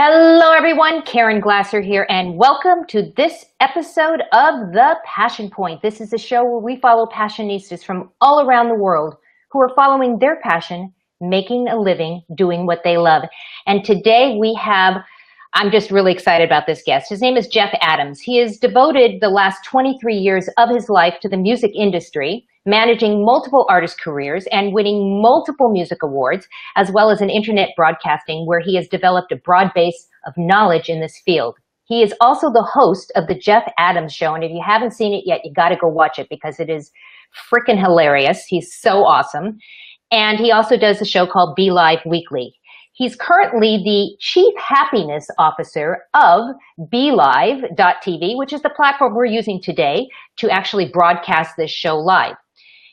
Hello everyone, Caren Glasser here, and welcome to this episode of The Passion Point. This is a show where we follow passionistas from all around the world who are following their passion, making a living, doing what they love. And today I'm just really excited about this guest. His name is Jeff Adams. He has devoted the last 23 years of his life to the music industry, managing multiple artist careers and winning multiple music awards, as well as in internet broadcasting, where he has developed a broad base of knowledge in this field. He is also the host of the Jeff Adams Show, and if you haven't seen it yet, you got to go watch it because it is freaking hilarious. He's so awesome. And he also does a show called BeLive Weekly. He's currently the Chief Happiness Officer of BeLive.tv, which is the platform we're using today to actually broadcast this show live.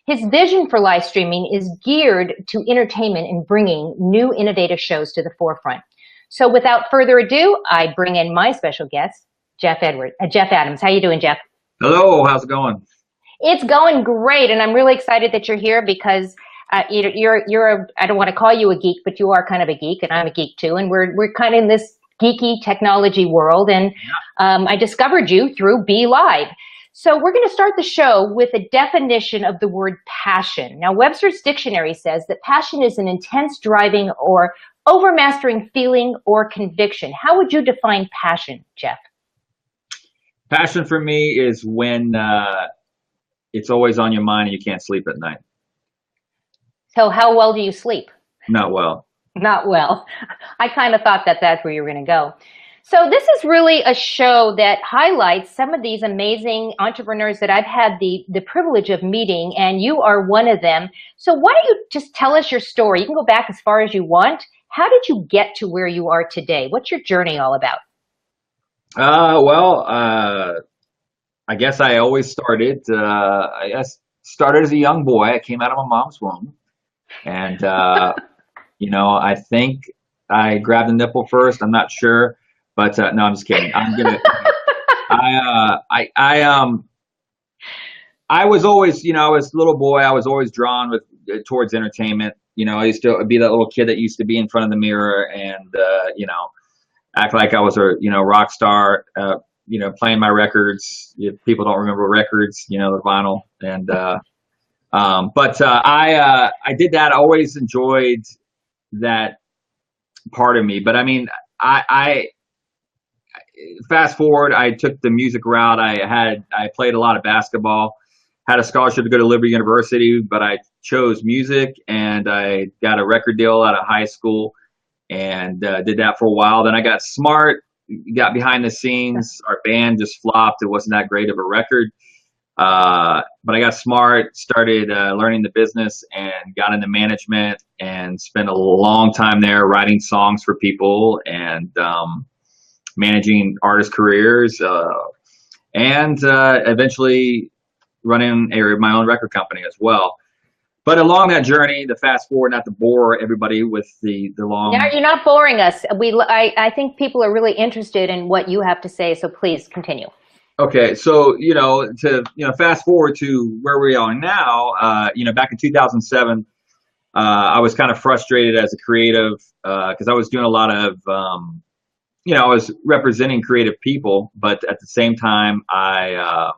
His vision for live streaming is geared to entertainment and bringing new innovative shows to the forefront. So without further ado, I bring in my special guest, Jeff Adams. How you doing, Jeff? Hello, how's it going? It's going great, and I'm really excited that you're here because you're I don't want to call you a geek, but you are kind of a geek, and I'm a geek too, and we're kind of in this geeky technology world, and I discovered you through BeLive. So we're going to start the show with a definition of the word passion. Now, Webster's dictionary says that passion is an intense driving or overmastering feeling or conviction. How would you define passion, Jeff? Passion for me is when it's always on your mind and you can't sleep at night. So how well do you sleep? Not well. Not well. I kind of thought that that's where you were going to go. So this is really a show that highlights some of these amazing entrepreneurs that I've had the privilege of meeting, and you are one of them. So why don't you just tell us your story? You can go back as far as you want. How did you get to where you are today? What's your journey all about? I guess I always started as a young boy. I came out of my mom's womb. And, I think I grabbed the nipple first. I'm not sure. But no, I'm just kidding. I was always, I was a little boy. I was always drawn towards entertainment. I used to be that little kid that used to be in front of the mirror and, act like I was a, rock star, playing my records. If people don't remember records, the vinyl. And, I did that. I always enjoyed that part of me. But I mean, I fast forward, I took the music route. I played a lot of basketball, had a scholarship to go to Liberty University, but I chose music, and I got a record deal out of high school and did that for a while. Then I got smart, got behind the scenes. Our band just flopped. It wasn't that great of a record. But I got smart, started learning the business, and got into management and spent a long time there writing songs for people and managing artist careers, and eventually running my own record company as well. But along that journey, the fast forward, not to bore everybody with the long. No, you're not boring us. I think people are really interested in what you have to say, so please continue. Okay, so fast forward to where we are now. Back in 2007, I was kind of frustrated as a creative because I was doing a lot of, I was representing creative people, but at the same time, I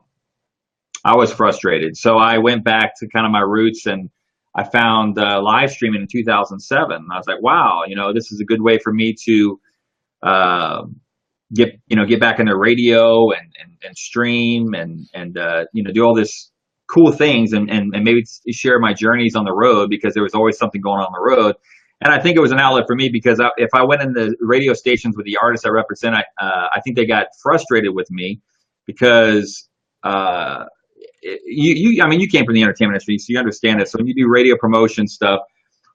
was frustrated. So I went back to kind of my roots, and I found live streaming in 2007. I was like, wow, this is a good way for me to get back into radio and stream and do all this cool things and maybe share my journeys on the road, because there was always something going on the road. And I think it was an outlet for me, because if I went in the radio stations with the artists I represent, I think they got frustrated with me because you came from the entertainment industry, so you understand this. So when you do radio promotion stuff,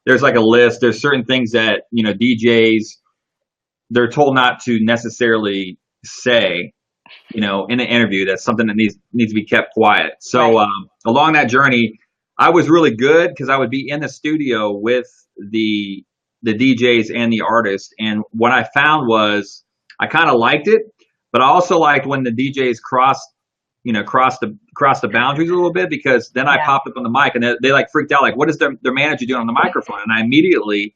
there's like a list. There's certain things that DJs, they're told not to necessarily say, in an interview. That's something that needs to be kept quiet. So along that journey, I was really good because I would be in the studio with the DJs and the artists. And what I found was I kind of liked it, but I also liked when the DJs crossed the boundaries a little bit, because then I popped up on the mic and they like freaked out, like, what is their manager doing on the microphone? And I immediately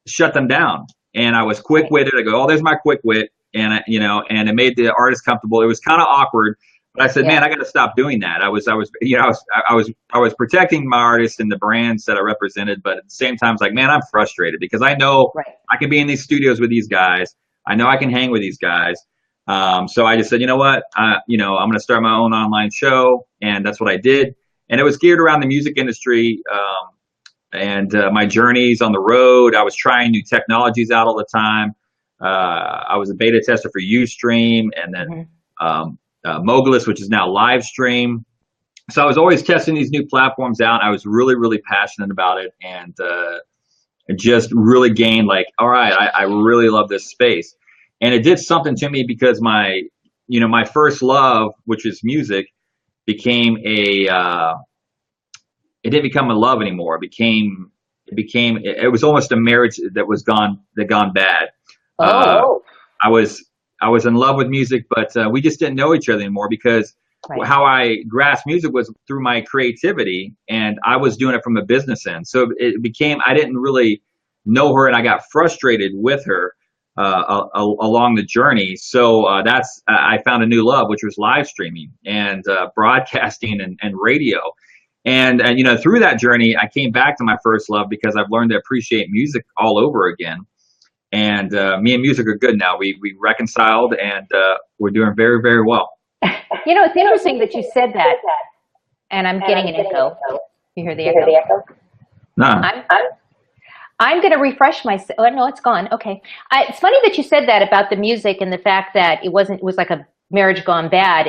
shut them down. and I was quick witted. I go, oh, there's my quick wit, and and it made the artist comfortable. It was kind of awkward, but I said, man, I got to stop doing that. I was protecting my artists and the brands that I represented, but at the same time, it's like, man, I'm frustrated because I know I can be in these studios with these guys. I know I can hang with these guys. So I just said, you know what, I'm going to start my own online show, and that's what I did. And it was geared around the music industry. And my journeys on the road. I was trying new technologies out all the time. I was a beta tester for Ustream, and then Mogulus, which is now Livestream. So I was always testing these new platforms out. I was really, really passionate about it, and just really gained like, all right, I really love this space. And it did something to me because my first love, which is music, became it didn't become a love anymore. It was almost a marriage that gone bad. I was in love with music, but we just didn't know each other anymore because how I grasped music was through my creativity, and I was doing it from a business end. So it became, I didn't really know her, and I got frustrated with her along the journey. So I found a new love, which was live streaming and broadcasting and radio. And through that journey, I came back to my first love because I've learned to appreciate music all over again. And me and music are good now. We reconciled, and we're doing very, very well. It's interesting that you said that, and I'm getting an echo. You hear the echo? No. I'm going to refresh myself. Oh, no, it's gone. Okay. It's funny that you said that about the music and the fact that it was like a marriage gone bad.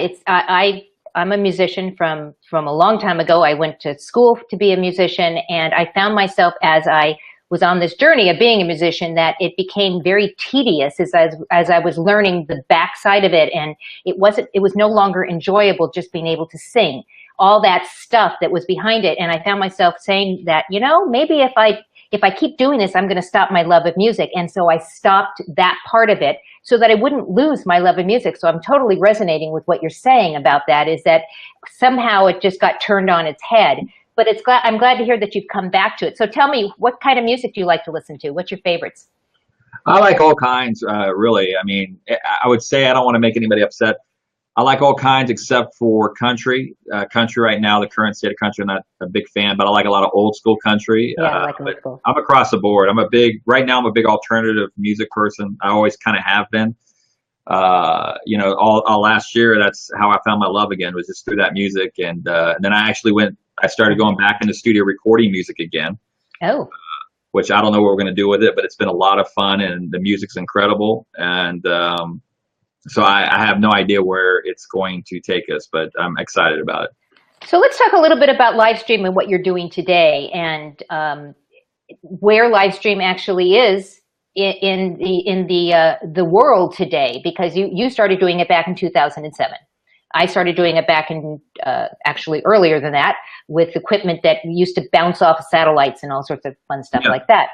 I'm a musician from a long time ago. I went to school to be a musician, and I found myself as I was on this journey of being a musician that it became very tedious as I was learning the backside of it, and it was no longer enjoyable just being able to sing, all that stuff that was behind it. And I found myself saying that, maybe if I keep doing this, I'm going to stop my love of music. And so I stopped that part of it so that I wouldn't lose my love of music. So I'm totally resonating with what you're saying about that, is that somehow it just got turned on its head. But I'm glad to hear that you've come back to it. So tell me, what kind of music do you like to listen to? What's your favorites? I like all kinds, really. I mean, I would say, I don't want to make anybody upset, I like all kinds except for country. Country right now, the current state of country, I'm not a big fan, but I like a lot of old school country. Yeah, I like old school. I'm across the board. Right now I'm a big alternative music person. I always kind of have been. All last year, that's how I found my love again, was just through that music. And then I started going back into studio recording music again. Oh. Which I don't know what we're going to do with it, but it's been a lot of fun, and the music's incredible. And so I have no idea where it's going to take us, but I'm excited about it. So let's talk a little bit about Livestream and what you're doing today, and where Livestream actually is in the world today, because you started doing it back in 2007. I started doing it back in actually earlier than that, with equipment that used to bounce off satellites and all sorts of fun stuff like that.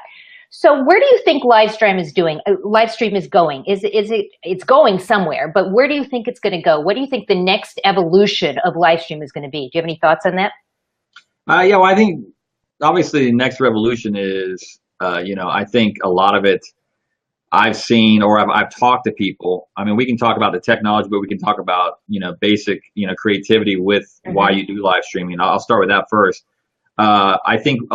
So where do you think Livestream is going? It's going somewhere, but where do you think it's going to go? What do you think the next evolution of Livestream is going to be? Do you have any thoughts on that? Well, I think obviously the next revolution is, I think a lot of it I've seen, or I've talked to people. I mean, we can talk about the technology, but we can talk about, basic, creativity with why you do live streaming. I'll start with that first. I think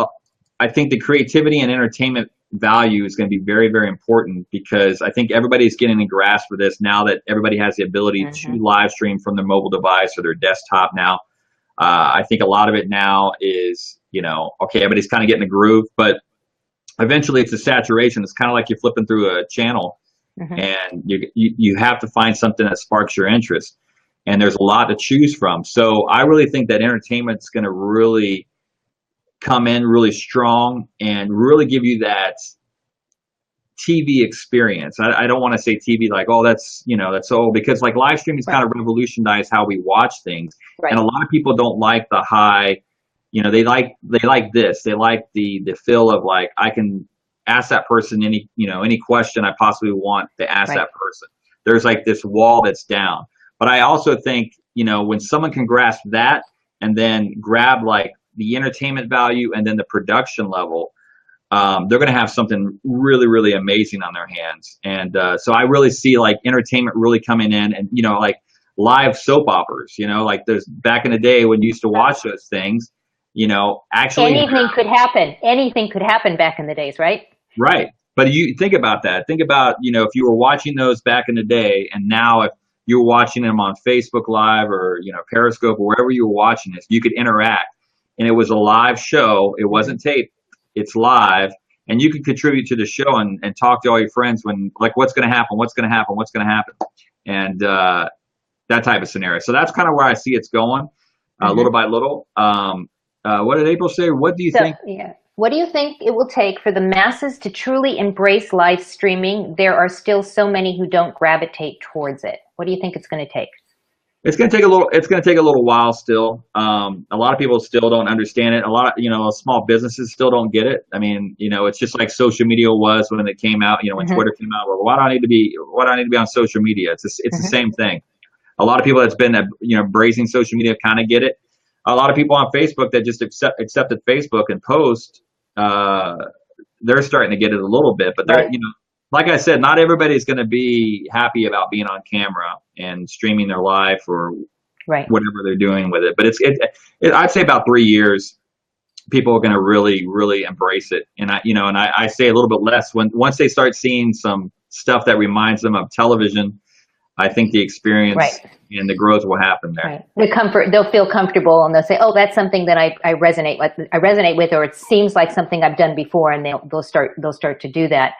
the creativity and entertainment value is going to be very, very important, because I think everybody's getting a grasp for this now that everybody has the ability to live stream from their mobile device or their desktop now. I think a lot of it now is, okay, everybody's kind of getting a groove, but eventually it's a saturation. It's kind of like you're flipping through a channel, and you have to find something that sparks your interest, and there's a lot to choose from. So I really think that entertainment's going to really come in really strong and really give you that TV experience. I don't want to say TV like, oh, that's old, because like live streaming has kind of revolutionized how we watch things. And a lot of people don't like the high, they like this. They like the feel of like, I can ask that person any question I possibly want to ask that person. There's like this wall that's down. But I also think, when someone can grasp that and then grab like the entertainment value and then the production level, they're going to have something really, really amazing on their hands. And so I really see like entertainment really coming in, and like live soap operas. Like there's back in the day when you used to watch those things. Actually, anything could happen. Anything could happen back in the days, right? right. But you think about that. Think about if you were watching those back in the day, and now if you were watching them on Facebook Live or Periscope or wherever you were watching this, you could interact, and it was a live show. It wasn't taped. It's live, and you can contribute to the show and talk to all your friends when like what's going to happen, and that type of scenario. So that's kind of where I see it's going, little by little. What did April say? What do you think? Yeah. What do you think it will take for the masses to truly embrace live streaming? There are still so many who don't gravitate towards it. What do you think it's going to take? It's going to take a little. It's going to take a little while still. A lot of people still don't understand it. A lot of small businesses still don't get it. I mean, it's just like social media was when it came out. When Twitter came out, well, why do I need to be on social media? It's the same thing. A lot of people that's been embracing social media kind of get it. A lot of people on Facebook that just accepted Facebook and post, they're starting to get it a little bit, but they're like I said, not everybody's going to be happy about being on camera and streaming their life or whatever they're doing with it. But I'd say about 3 years, people are going to really, really embrace it. And I say a little bit less once they start seeing some stuff that reminds them of television. I think the experience and the growth will happen there. Right. They'll feel comfortable, and they'll say, "Oh, that's something that I resonate with, or it seems like something I've done before," and they'll start to do that.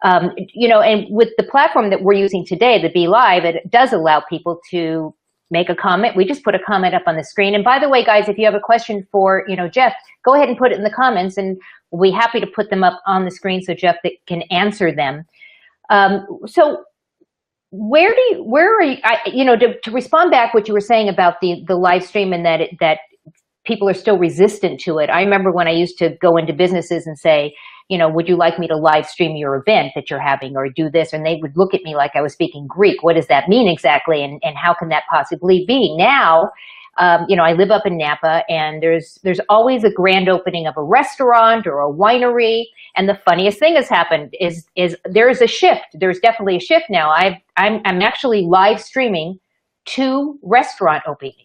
And with the platform that we're using today, the BeLive, it does allow people to make a comment. We just put a comment up on the screen. And by the way, guys, if you have a question for Jeff, go ahead and put it in the comments, and we'll be happy to put them up on the screen so Jeff can answer them. So. Where are you, to respond back what you were saying about the live stream and that people are still resistant to it. I remember when I used to go into businesses and say, would you like me to live stream your event that you're having or do this? And they would look at me like I was speaking Greek. What does that mean exactly? And how can that possibly be? Now, I live up in Napa, and there's always a grand opening of a restaurant or a winery. And the funniest thing has happened is there is a shift. There's definitely a shift now. I'm actually live streaming 2 restaurant openings.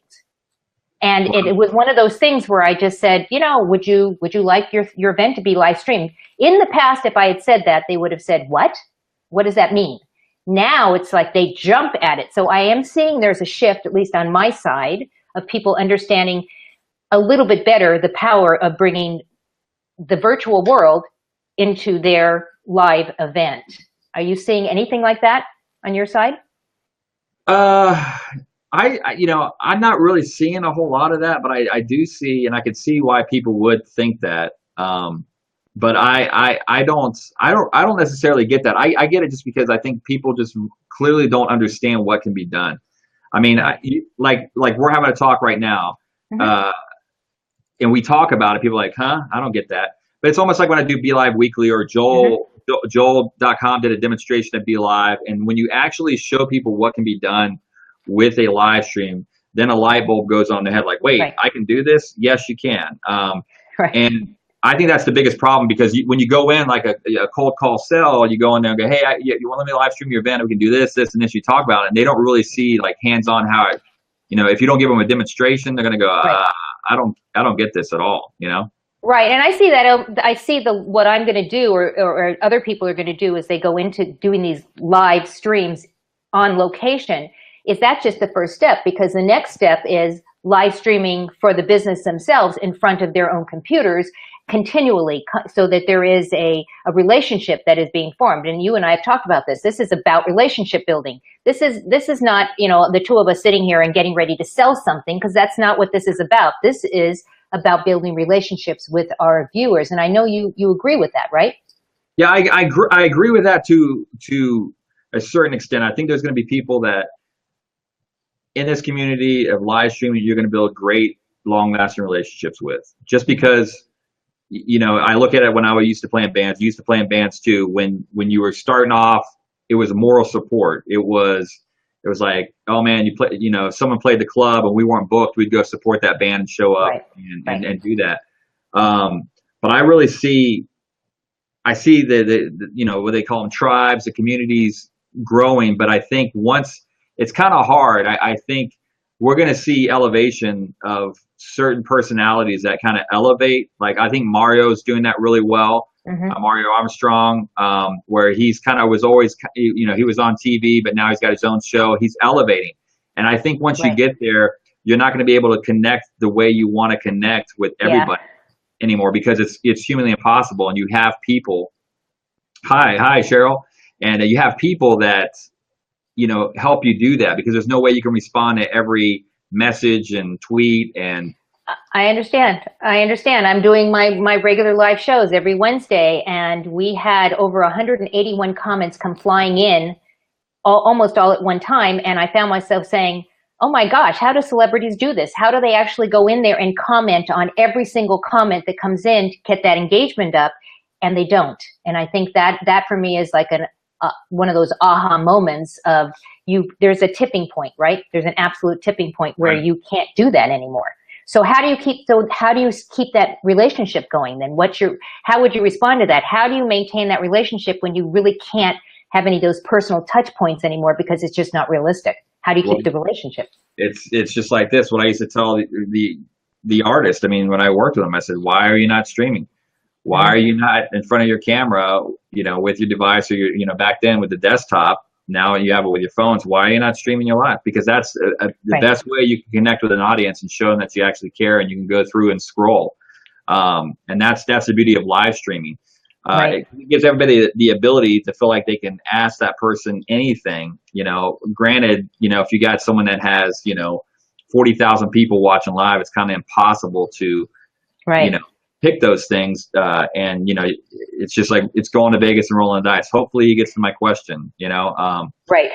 And it was one of those things where I just said, would you like your event to be live streamed? In the past, if I had said that, they would have said, what? What does that mean? Now it's like they jump at it. So I am seeing there's a shift, at least on my side, of people understanding a little bit better the power of bringing the virtual world into their live event. Are you seeing anything like that on your side? I'm not really seeing a whole lot of that, but I do see, and I could see why people would think that. But I don't necessarily get that. I get it just because I think people just clearly don't understand what can be done. I mean, like we're having a talk right now, and we talk about it. People are like, huh? I don't get that. But it's almost like when I do BeLive Weekly, or Joel.com did a demonstration at BeLive. And when you actually show people what can be done with a live stream, then a light bulb goes on their head like, wait, I can do this? Yes, you can. And I think that's the biggest problem, because when you go in like a cold call sell, you go in there and go, hey, you want to let me live stream your event? We can do this, and this. You talk about it, and they don't really see like hands-on how it, if you don't give them a demonstration, they're going to go, I don't get this at all, Right, and I see that. I see what I'm going to do, or other people are going to do, is they go into doing these live streams on location. Is that just the first step? Because the next step is live streaming for the business themselves in front of their own computers continually, so that there is a relationship that is being formed. And you and I have talked about this. This is about relationship building. This is not, the two of us sitting here and getting ready to sell something, because that's not what this is about. This is about building relationships with our viewers. And I know you agree with that, right? Yeah, I agree with that to a certain extent. I think there's going to be people that in this community of live streaming, you're going to build great, long-lasting relationships with. Just because, I look at it when I used to play in bands. You used to play in bands too. When you were starting off, it was moral support. It was like, oh man, if someone played the club and we weren't booked, we'd go support that band and show up and do that. But I really see I see the what they call them tribes, the communities growing, but I think once it's kind of hard. I think we're going to see elevation of certain personalities that kind of elevate. Like I think Mario's doing that really well. Mario Armstrong, where he's kind of was always, he was on TV, but now he's got his own show. He's elevating. And I think once you get there, you're not going to be able to connect the way you want to connect with everybody anymore, because it's humanly impossible. And you have people, hi Cheryl, and you have people that help you do that, because there's no way you can respond to every message and tweet. And I understand. I'm doing my regular live shows every Wednesday, and we had over 181 comments come flying in almost all at one time. And I found myself saying, oh my gosh, how do celebrities do this? How do they actually go in there and comment on every single comment that comes in to get that engagement up? And they don't. And I think that for me is like one of those aha moments of there's a tipping point, right? There's an absolute tipping point where you can't do that anymore. So how do you keep that relationship going then? How would you respond to that? How do you maintain that relationship when you really can't have any of those personal touch points anymore because it's just not realistic? How do you keep the relationship? It's just like this. What I used to tell the artist, I mean, when I worked with them, I said, why are you not streaming? Why are you not in front of your camera, with your device, or back then with the desktop? Now you have it with your phones. Why are you not streaming your live? Because that's the best way you can connect with an audience and show them that you actually care, and you can go through and scroll. And that's the beauty of live streaming. It gives everybody the ability to feel like they can ask that person anything. Granted, if you got someone that has 40,000 people watching live, it's kind of impossible to pick those things, and it's just like it's going to Vegas and rolling the dice. Hopefully he gets to my question. Right.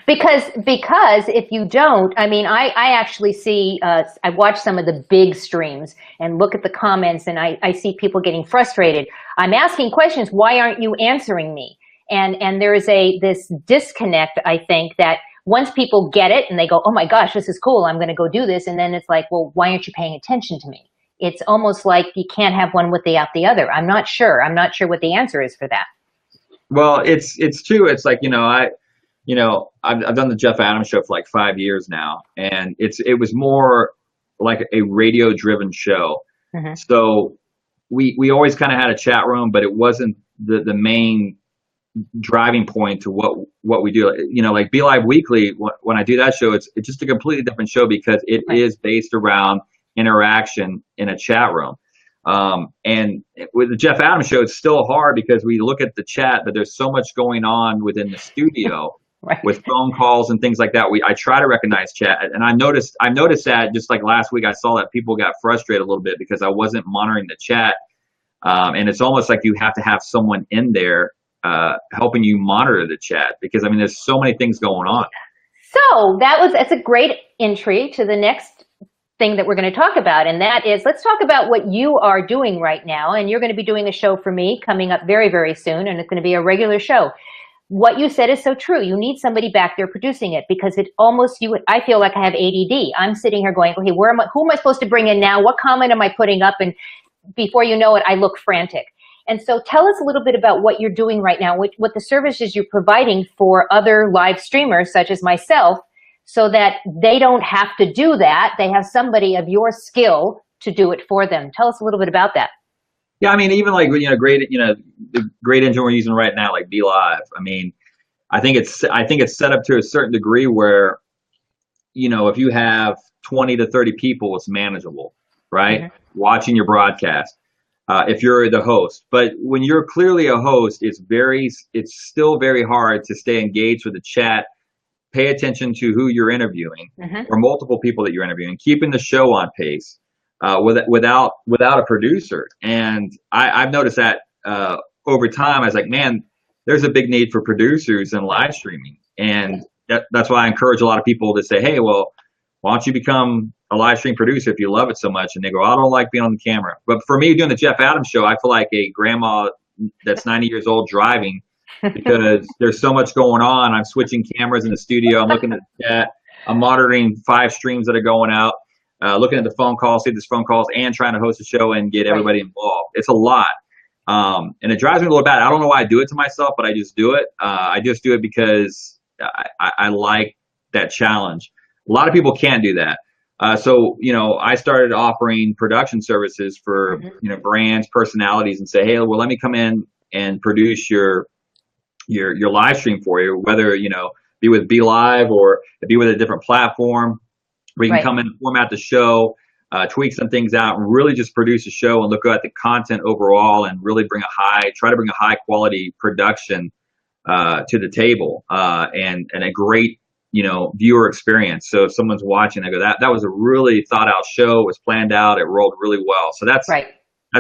because if you don't, I mean, I actually see, I watch some of the big streams and look at the comments, and I see people getting frustrated. I'm asking questions. Why aren't you answering me? And there is this disconnect, I think, that once people get it and they go, oh my gosh, this is cool, I'm going to go do this. And then it's like, well, why aren't you paying attention to me? It's almost like you can't have one without the other. I'm not sure what the answer is for that. Well, it's true. It's like, I've done the Jeff Adams show for like 5 years now, and it was more like a radio driven show. So we always kind of had a chat room, but it wasn't the main driving point to what we do. Like BeLive Weekly, when I do that show, it's just a completely different show, because it is based around interaction in a chat room. And with the Jeff Adams show, it's still hard because we look at the chat, but there's so much going on within the studio with phone calls and things like that. I try to recognize chat, and I noticed that just like last week, I saw that people got frustrated a little bit because I wasn't monitoring the chat. And it's almost like you have to have someone in there helping you monitor the chat, because I mean, there's so many things going on. So that's a great entry to the next thing that we're going to talk about, and that is, let's talk about what you are doing right now. And you're going to be doing a show for me coming up very, very soon, and it's going to be a regular show. What you said is so true. You need somebody back there producing it, because I feel like I have ADD. I'm sitting here going, okay, who am I supposed to bring in now? What comment am I putting up? And before you know it, I look frantic. And so tell us a little bit about what you're doing right now, what the services you're providing for other live streamers such as myself, so that they don't have to do that. They have somebody of your skill to do it for them. Tell us a little bit about that. Yeah, I mean, even like the great engine we're using right now, like BeLive. I mean, I think it's set up to a certain degree where, if you have 20 to 30 people, it's manageable, right? Watching your broadcast. If you're the host, but when you're clearly a host, it's still very hard to stay engaged with the chat. Pay attention to who you're interviewing, or multiple people that you're interviewing, keeping the show on pace without a producer. And I've noticed that over time. I was like, man, there's a big need for producers in live streaming. And that's why I encourage a lot of people to say, hey, well, why don't you become a live stream producer if you love it so much? And they go, I don't like being on the camera. But for me, doing the Jeff Adams show, I feel like a grandma that's 90 years old driving, because there's so much going on. I'm switching cameras in the studio. I'm looking at the chat. I'm monitoring 5 streams that are going out, looking at the phone calls, see these phone calls, and trying to host a show and get everybody involved. It's a lot. And it drives me a little bad. I don't know why I do it to myself, but I just do it. I just do it because I like that challenge. A lot of people can't do that. So, I started offering production services for, brands, personalities, and say, hey, well, let me come in and produce your live stream for you, whether, be with BeLive or be with a different platform where you can come in and format the show, tweak some things out, and really just produce a show and look at the content overall and really try to bring a high quality production to the table and a great viewer experience. So if someone's watching, I go, that was a really thought out show. It was planned out. It rolled really well. So that's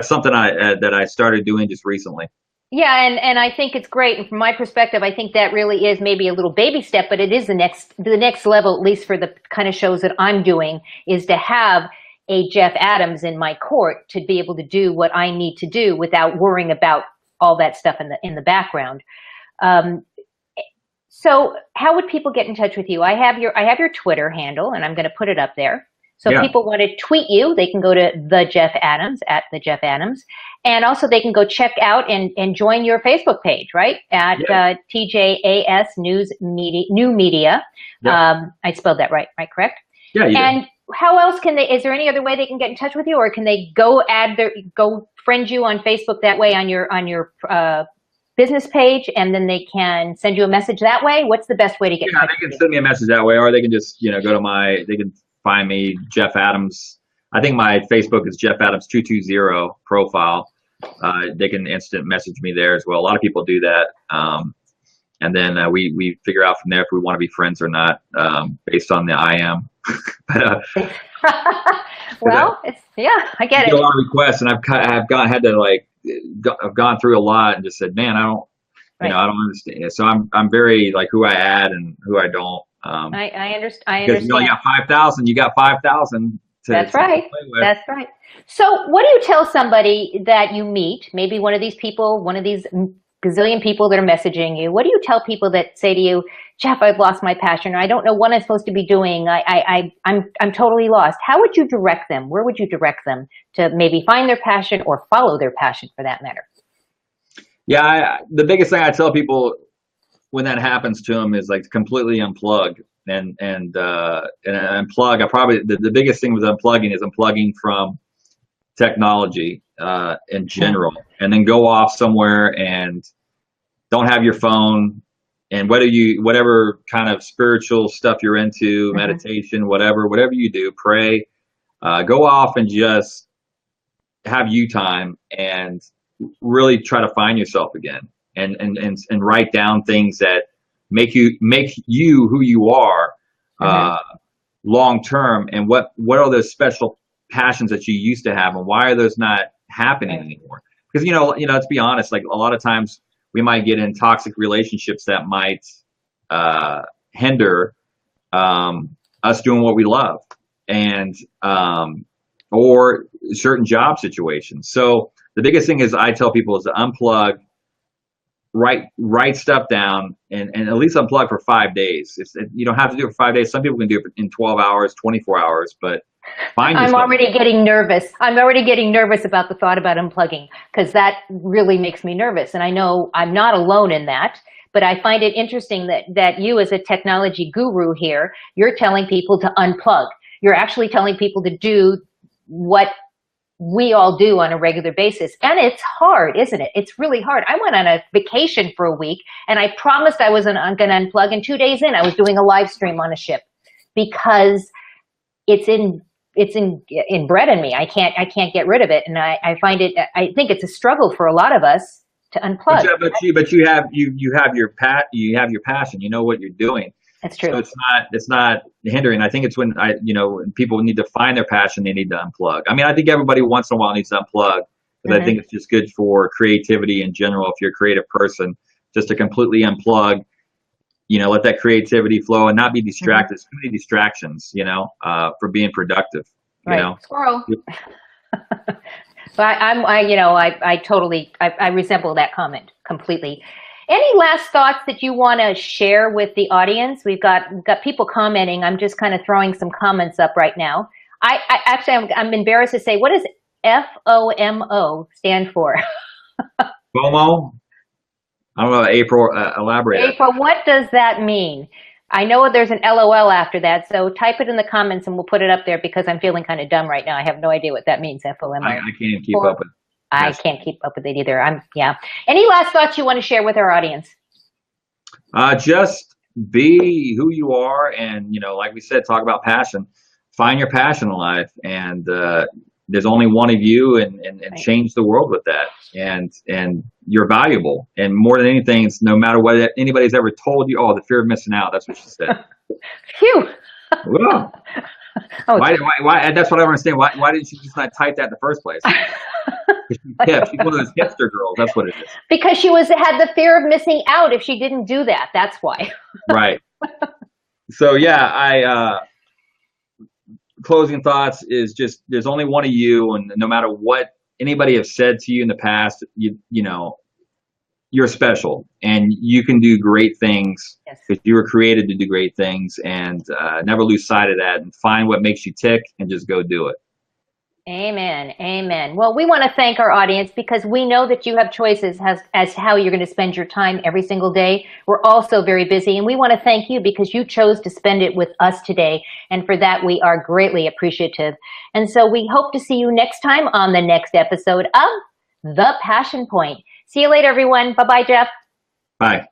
something that I started doing just recently. Yeah, and I think it's great. And from my perspective, I think that really is maybe a little baby step, but it is the next level, at least for the kind of shows that I'm doing, is to have a Jeff Adams in my court to be able to do what I need to do without worrying about all that stuff in the background. So how would people get in touch with you? I have your Twitter handle, and I'm going to put it up there. So if people want to tweet you, they can go to the Jeff Adams, at the Jeff Adams. And also they can go check out and join your Facebook page, right? At TJAS News Media, New Media. I spelled that right, correct? Yeah, you And did. how else is there any other way they can get in touch with you, or can they go friend you on Facebook that way on your business page, and then they can send you a message that way? What's the best way to get in touch with you? They can send me a message that way, or they can just, go to they can find me, Jeff Adams. I think my Facebook is Jeff Adams 220 profile. They can instant message me there as well. A lot of people do that. And then we figure out from there if we want to be friends or not, based on the I am. Well, I get it. A lot of requests, and I've gone through a lot and just said, man, I don't understand. So I'm very like who I add and who I don't. I understand. Because you only got 5,000. You got 5,000. That's right. That's right. So what do you tell somebody that you meet, maybe one of these gazillion people that are messaging you? What do you tell people that say to you, Jeff, I've lost my passion, or I don't know what I'm supposed to be doing. I'm totally lost. How would you direct them? Where would you direct them to maybe find their passion or follow their passion, for that matter? Yeah, the biggest thing I tell people when that happens to them is like to completely unplug and unplug. The biggest thing with unplugging is unplugging from technology in general, and then go off somewhere and don't have your phone. And whatever kind of spiritual stuff you're into, meditation, whatever you do, pray, go off and just have you time and really try to find yourself again, and write down things that make you who you are long term, and what are those special passions that you used to have, and why are those not happening anymore? Because let's be honest, like a lot of times we might get in toxic relationships that might hinder us doing what we love, and or certain job situations. So the biggest thing is I tell people is to unplug, write stuff down, and at least unplug for 5 days. You don't have to do it for 5 days. Some people can do it in 12 hours, 24 hours, but I'm already getting nervous. I'm already getting nervous about the thought about unplugging, because that really makes me nervous. And I know I'm not alone in that, but I find it interesting that you, as a technology guru here, you're telling people to unplug. You're actually telling people to do what we all do on a regular basis. And it's hard, isn't it? It's really hard. I went on a vacation for a week, and I promised I wasn't going to unplug. And 2 days in, I was doing a live stream on a ship, because it's inbred in me. I can't get rid of it. And I think it's a struggle for a lot of us to unplug. But you have your passion. You know what you're doing. That's true. So it's not hindering. I think it's when when people need to find their passion, they need to unplug. I mean, I think everybody once in a while needs to unplug, because I think it's just good for creativity in general. If you're a creative person, just to completely unplug, let that creativity flow and not be distracted. There's too many distractions, for being productive. Squirrel. But I totally resemble that comment completely. Any last thoughts that you want to share with the audience? We've got people commenting. I'm just kind of throwing some comments up right now. I'm embarrassed to say, what does FOMO stand for? FOMO? I don't know, April, elaborate. April, what does that mean? I know there's an LOL after that, so type it in the comments and we'll put it up there because I'm feeling kind of dumb right now. I have no idea what that means, FOMO. I can't even keep up with I can't keep up with it either. Yeah. Any last thoughts you want to share with our audience? Just be who you are, and like we said, talk about passion. Find your passion in life, and there's only one of you, and Right. change the world with that. And you're valuable, and more than anything, it's no matter what anybody's ever told you. Oh, the fear of missing out. That's what she said. Phew. Well, Oh, why? That's what I don't understand. Why didn't she just not type that in the first place? She's one of those hipster girls. That's what it is. because she had the fear of missing out if she didn't do that. That's why. Right. So yeah, closing thoughts is just there's only one of you, and no matter what anybody has said to you in the past, you're special, and you can do great things Yes. because you were created to do great things, and never lose sight of that, and find what makes you tick and just go do it. Amen. Amen. Well, we want to thank our audience because we know that you have choices as how you're going to spend your time every single day. We're also very busy, and we want to thank you because you chose to spend it with us today. And for that, we are greatly appreciative. And so we hope to see you next time on the next episode of The Passion Point. See you later, everyone. Bye-bye, Jeff. Bye.